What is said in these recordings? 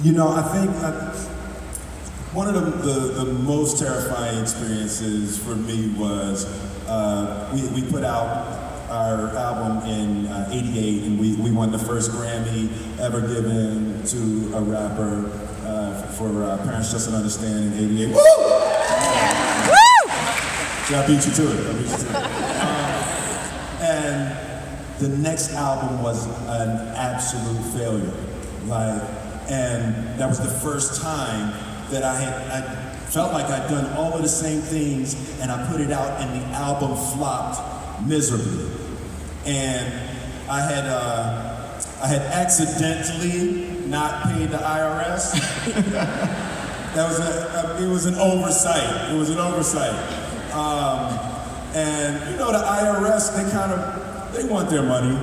You know, I think one of the most terrifying experiences for me was we put out our album in '88, and we won the first Grammy ever given to a rapper for Parents Just Don't Understand in '88. Woo! See, I beat you to it. And the next album was an absolute failure. And that was the first time that I felt like I'd done all of the same things, and I put it out, and the album flopped miserably. And I had accidentally not paid the IRS. It was an oversight. It was an oversight. And you know, the IRS, they want their money.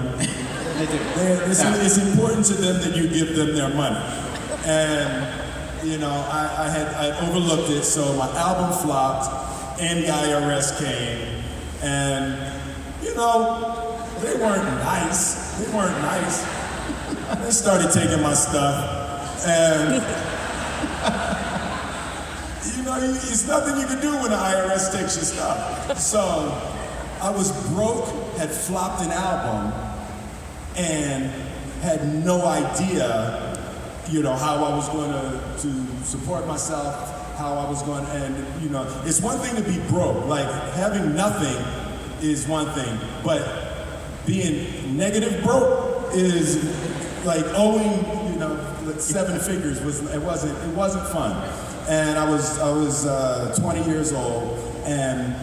They do. It's important to them that you give them their money. And you know, I had overlooked it, so my album flopped, and the IRS came, and you know, they weren't nice. They weren't nice. They started taking my stuff, and you know, it's nothing you can do when the IRS takes your stuff. So I was broke, had flopped an album, and had no idea, you know, how I was going to support myself, how I was going to, and you know, it's one thing to be broke, like having nothing is one thing, but being negative broke is like owing, you know, like 7 figures. It wasn't fun. And I was 20 years old, and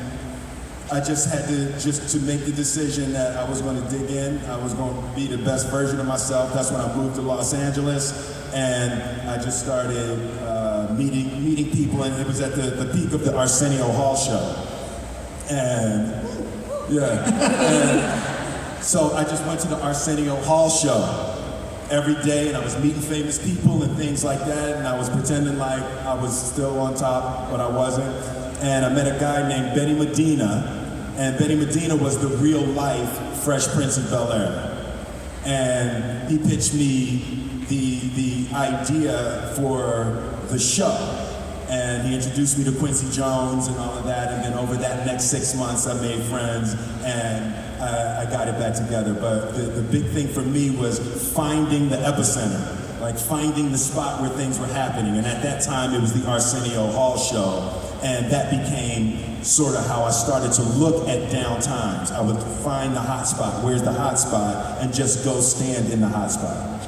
I just had to make the decision that I was going to dig in. I was going to be the best version of myself. That's when I moved to Los Angeles, and I just started meeting people, and it was at the peak of the Arsenio Hall show. And yeah, and so I just went to the Arsenio Hall show every day, and I was meeting famous people and things like that, and I was pretending like I was still on top, but I wasn't. And I met a guy named Benny Medina, and Benny Medina was the real life Fresh Prince of Bel-Air. And he pitched me the idea for the show. And he introduced me to Quincy Jones and all of that, and then over that next 6 months I made friends, and I got it back together. But the big thing for me was finding the epicenter, like finding the spot where things were happening. And at that time it was the Arsenio Hall show, and that became sort of how I started to look at down times. I would find the hot spot, where's the hot spot, and just go stand in the hot spot.